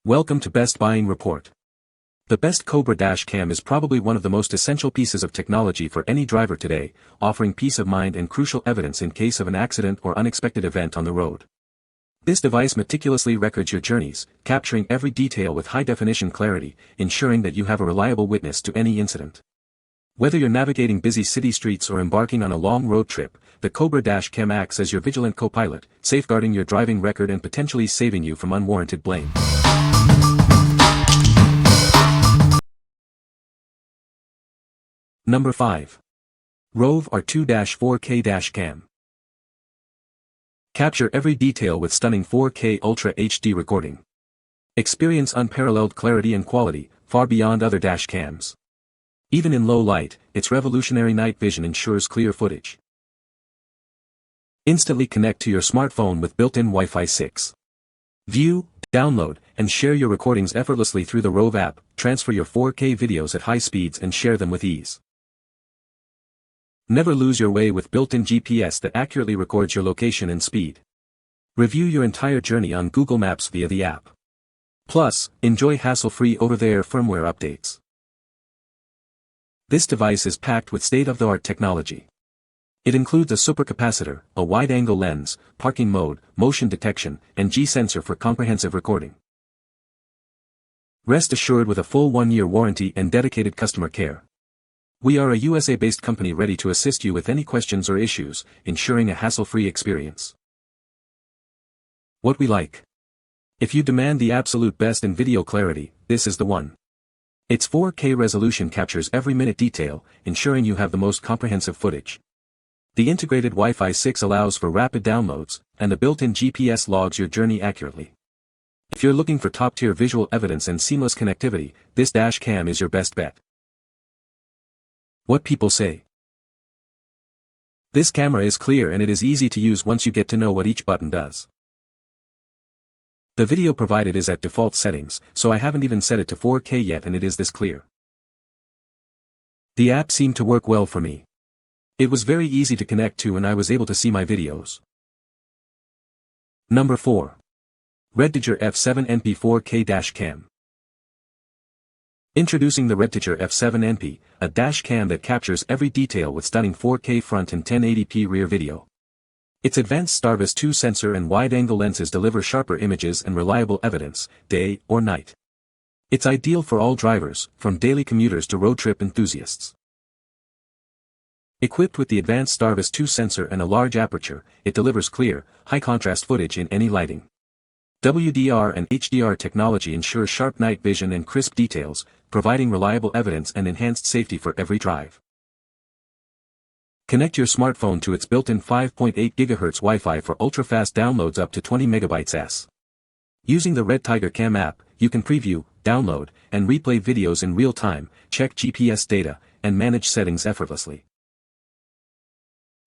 Welcome to Best Buying Report. The best Cobra Dash Cam is probably one of the most essential pieces of technology for any driver today, offering peace of mind and crucial evidence in case of an accident or unexpected event on the road. This device meticulously records your journeys, capturing every detail with high-definition clarity, ensuring that you have a reliable witness to any incident. Whether you're navigating busy city streets or embarking on a long road trip, the Cobra Dash Cam acts as your vigilant co-pilot, safeguarding your driving record and potentially saving you from unwarranted blame. Number 5. ROVE R2-4K Dash Cam. Capture every detail with stunning 4K Ultra HD recording. Experience unparalleled clarity and quality, far beyond other dash cams. Even in low light, its revolutionary night vision ensures clear footage. Instantly connect to your smartphone with built-in Wi-Fi 6. View, download, and share your recordings effortlessly through the ROVE app. Transfer your 4K videos at high speeds and share them with ease. Never lose your way with built-in GPS that accurately records your location and speed. Review your entire journey on Google Maps via the app. Plus, enjoy hassle-free over-the-air firmware updates. This device is packed with state-of-the-art technology. It includes a supercapacitor, a wide-angle lens, parking mode, motion detection, and G-sensor for comprehensive recording. Rest assured with a full 1-year warranty and dedicated customer care. We are a USA-based company ready to assist you with any questions or issues, ensuring a hassle-free experience. What we like. If you demand the absolute best in video clarity, this is the one. Its 4K resolution captures every minute detail, ensuring you have the most comprehensive footage. The integrated Wi-Fi 6 allows for rapid downloads, and the built-in GPS logs your journey accurately. If you're looking for top-tier visual evidence and seamless connectivity, this dash cam is your best bet. What people say. This camera is clear and it is easy to use once you get to know what each button does. The video provided is at default settings, so I haven't even set it to 4K yet and it is this clear. The app seemed to work well for me. It was very easy to connect to and I was able to see my videos. Number 4. REDTIGER F7NP 4K Dash Cam. Introducing the REDTIGER F7NP, a dash cam that captures every detail with stunning 4K front and 1080p rear video. Its advanced Starvis 2 sensor and wide-angle lenses deliver sharper images and reliable evidence, day or night. It's ideal for all drivers, from daily commuters to road trip enthusiasts. Equipped with the advanced Starvis 2 sensor and a large aperture, it delivers clear, high-contrast footage in any lighting. WDR and HDR technology ensures sharp night vision and crisp details, providing reliable evidence and enhanced safety for every drive. Connect your smartphone to its built-in 5.8 GHz Wi-Fi for ultra-fast downloads up to 20 MB/s. Using the REDTIGER Cam app, you can preview, download, and replay videos in real time, check GPS data, and manage settings effortlessly.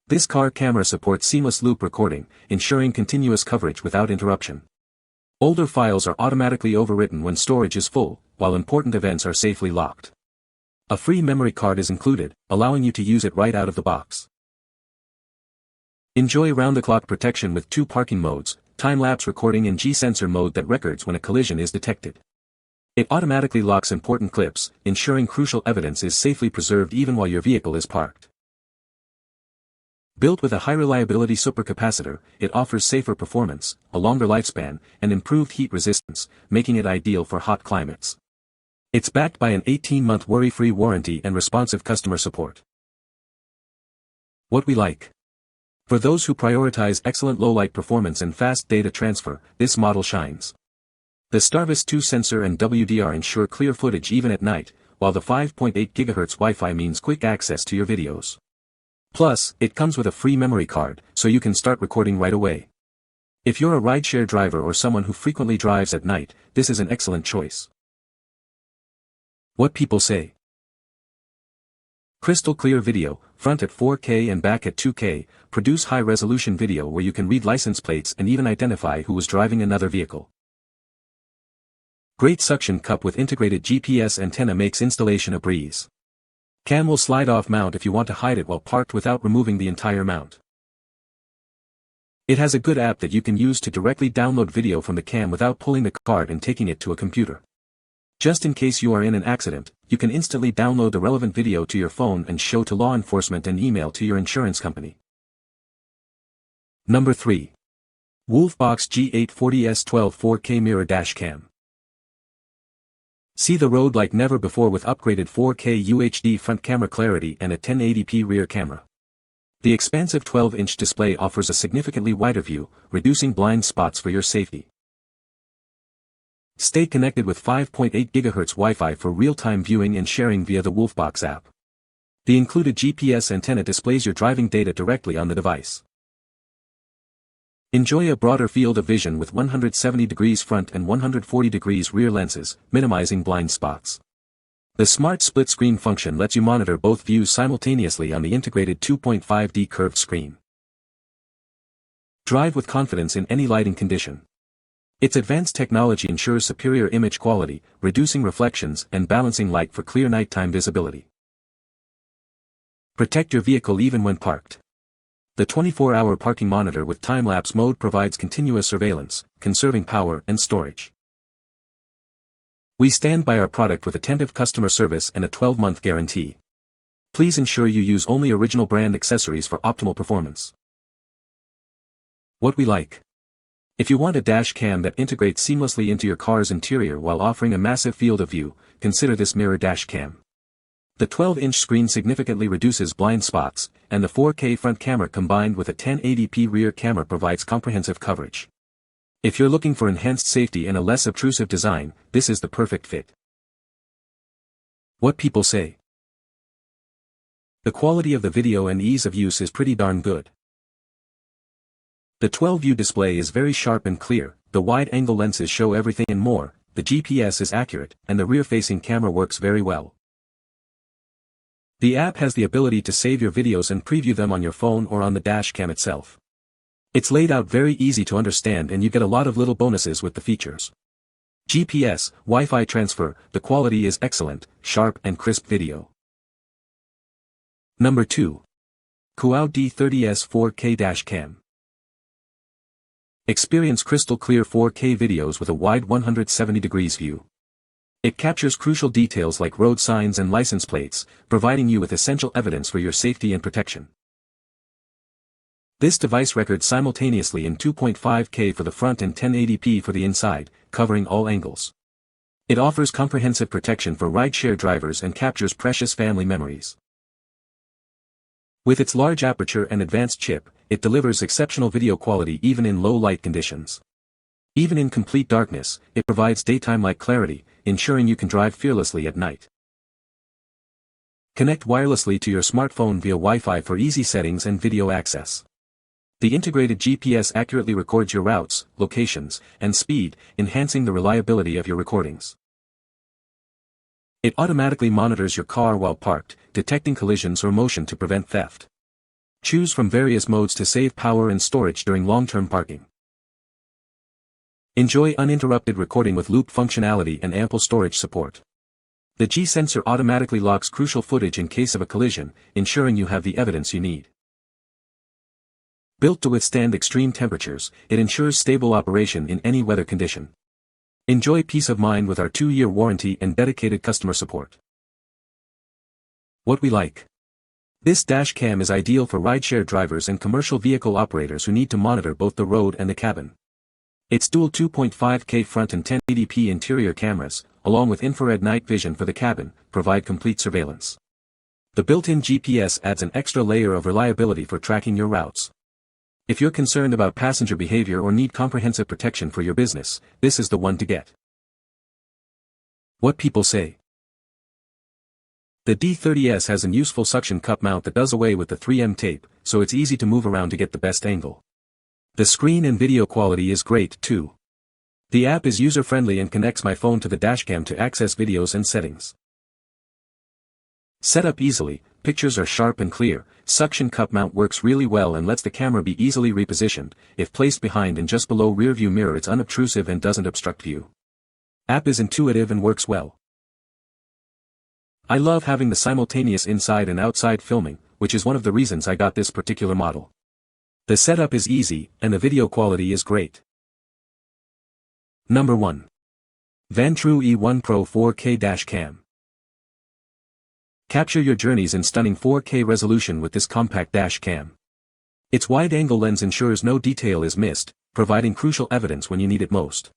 This car camera supports seamless loop recording, ensuring continuous coverage without interruption. Older files are automatically overwritten when storage is full, while important events are safely locked. A free memory card is included, allowing you to use it right out of the box. Enjoy round-the-clock protection with 2 parking modes, time-lapse recording and G-sensor mode that records when a collision is detected. It automatically locks important clips, ensuring crucial evidence is safely preserved even while your vehicle is parked. Built with a high-reliability supercapacitor, it offers safer performance, a longer lifespan, and improved heat resistance, making it ideal for hot climates. It's backed by an 18-month worry-free warranty and responsive customer support. What we like. For those who prioritize excellent low-light performance and fast data transfer, this model shines. The Starvis 2 sensor and WDR ensure clear footage even at night, while the 5.8 GHz Wi-Fi means quick access to your videos. Plus, it comes with a free memory card, so you can start recording right away. If you're a rideshare driver or someone who frequently drives at night, this is an excellent choice. What people say. Crystal clear video, front at 4K and back at 2K, produce high-resolution video where you can read license plates and even identify who was driving another vehicle. Great suction cup with integrated GPS antenna makes installation a breeze. Cam will slide off mount if you want to hide it while parked without removing the entire mount. It has a good app that you can use to directly download video from the cam without pulling the card and taking it to a computer. Just in case you are in an accident, you can instantly download the relevant video to your phone and show to law enforcement and email to your insurance company. Number 3. WOLFBOX G840S 12 4K Mirror Dash Cam. See the road like never before with upgraded 4K UHD front camera clarity and a 1080p rear camera. The expansive 12-inch display offers a significantly wider view, reducing blind spots for your safety. Stay connected with 5.8 GHz Wi-Fi for real-time viewing and sharing via the WOLFBOX app. The included GPS antenna displays your driving data directly on the device. Enjoy a broader field of vision with 170 degrees front and 140 degrees rear lenses, minimizing blind spots. The smart split-screen function lets you monitor both views simultaneously on the integrated 2.5D curved screen. Drive with confidence in any lighting condition. Its advanced technology ensures superior image quality, reducing reflections and balancing light for clear nighttime visibility. Protect your vehicle even when parked. The 24-hour parking monitor with time-lapse mode provides continuous surveillance, conserving power and storage. We stand by our product with attentive customer service and a 12-month guarantee. Please ensure you use only original brand accessories for optimal performance. What we like. If you want a dash cam that integrates seamlessly into your car's interior while offering a massive field of view, consider this mirror dash cam. The 12-inch screen significantly reduces blind spots, and the 4K front camera combined with a 1080p rear camera provides comprehensive coverage. If you're looking for enhanced safety and a less obtrusive design, this is the perfect fit. What people say. The quality of the video and ease of use is pretty darn good. The 12-view display is very sharp and clear, the wide-angle lenses show everything and more, the GPS is accurate, and the rear-facing camera works very well. The app has the ability to save your videos and preview them on your phone or on the dash cam itself. It's laid out very easy to understand and you get a lot of little bonuses with the features. GPS, Wi-Fi transfer, the quality is excellent, sharp and crisp video. Number 2. COOAU D30S 4K Dash Cam. Experience crystal clear 4K videos with a wide 170 degrees view. It captures crucial details like road signs and license plates, providing you with essential evidence for your safety and protection. This device records simultaneously in 2.5K for the front and 1080p for the inside, covering all angles. It offers comprehensive protection for rideshare drivers and captures precious family memories. With its large aperture and advanced chip, it delivers exceptional video quality even in low light conditions. Even in complete darkness, it provides daytime-like clarity, ensuring you can drive fearlessly at night. Connect wirelessly to your smartphone via Wi-Fi for easy settings and video access. The integrated GPS accurately records your routes, locations, and speed, enhancing the reliability of your recordings. It automatically monitors your car while parked, detecting collisions or motion to prevent theft. Choose from various modes to save power and storage during long-term parking. Enjoy uninterrupted recording with loop functionality and ample storage support. The G sensor automatically locks crucial footage in case of a collision, ensuring you have the evidence you need. Built to withstand extreme temperatures, it ensures stable operation in any weather condition. Enjoy peace of mind with our 2-year warranty and dedicated customer support. What we like. This dash cam is ideal for rideshare drivers and commercial vehicle operators who need to monitor both the road and the cabin. Its dual 2.5K front and 1080p interior cameras, along with infrared night vision for the cabin, provide complete surveillance. The built-in GPS adds an extra layer of reliability for tracking your routes. If you're concerned about passenger behavior or need comprehensive protection for your business, this is the one to get. What people say. The D30S has an useful suction cup mount that does away with the 3M tape, so it's easy to move around to get the best angle. The screen and video quality is great too. The app is user-friendly and connects my phone to the dashcam to access videos and settings. Set up easily, pictures are sharp and clear, suction cup mount works really well and lets the camera be easily repositioned. If placed behind and just below rear view mirror, it's unobtrusive and doesn't obstruct view. App is intuitive and works well. I love having the simultaneous inside and outside filming, which is one of the reasons I got this particular model. The setup is easy, and the video quality is great. Number 1. Vantrue E1 Pro 4K Dash Cam. Capture your journeys in stunning 4K resolution with this compact dash cam. Its wide-angle lens ensures no detail is missed, providing crucial evidence when you need it most.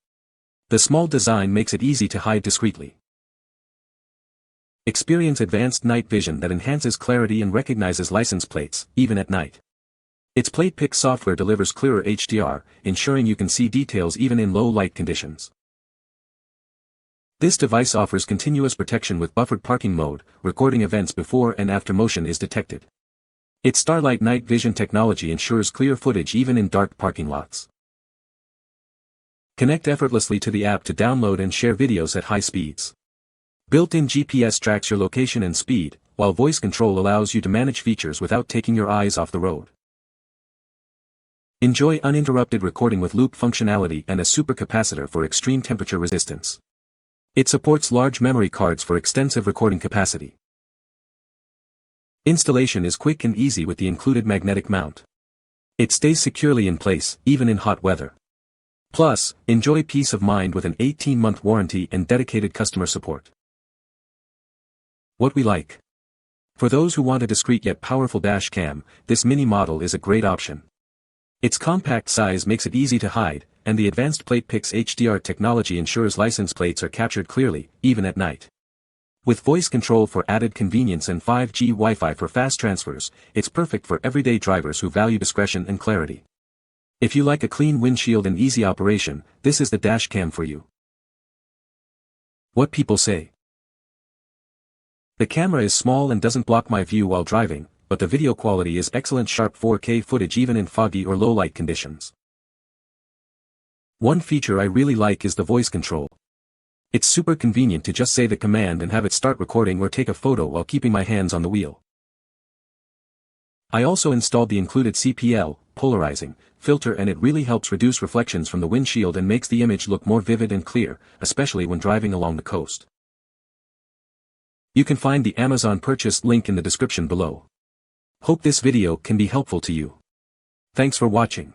The small design makes it easy to hide discreetly. Experience advanced night vision that enhances clarity and recognizes license plates, even at night. Its plate pick software delivers clearer HDR, ensuring you can see details even in low light conditions. This device offers continuous protection with buffered parking mode, recording events before and after motion is detected. Its Starlight night vision technology ensures clear footage even in dark parking lots. Connect effortlessly to the app to download and share videos at high speeds. Built-in GPS tracks your location and speed, while voice control allows you to manage features without taking your eyes off the road. Enjoy uninterrupted recording with loop functionality and a supercapacitor for extreme temperature resistance. It supports large memory cards for extensive recording capacity. Installation is quick and easy with the included magnetic mount. It stays securely in place, even in hot weather. Plus, enjoy peace of mind with an 18-month warranty and dedicated customer support. What we like. For those who want a discreet yet powerful dash cam, this mini model is a great option. Its compact size makes it easy to hide, and the advanced plate picks HDR technology ensures license plates are captured clearly, even at night. With voice control for added convenience and 5G Wi-Fi for fast transfers, it's perfect for everyday drivers who value discretion and clarity. If you like a clean windshield and easy operation, this is the dash cam for you. What people say. The camera is small and doesn't block my view while driving, but the video quality is excellent, sharp 4K footage even in foggy or low light conditions. One feature I really like is the voice control. It's super convenient to just say the command and have it start recording or take a photo while keeping my hands on the wheel. I also installed the included CPL, polarizing, filter, and it really helps reduce reflections from the windshield and makes the image look more vivid and clear, especially when driving along the coast. You can find the Amazon purchase link in the description below. Hope this video can be helpful to you. Thanks for watching.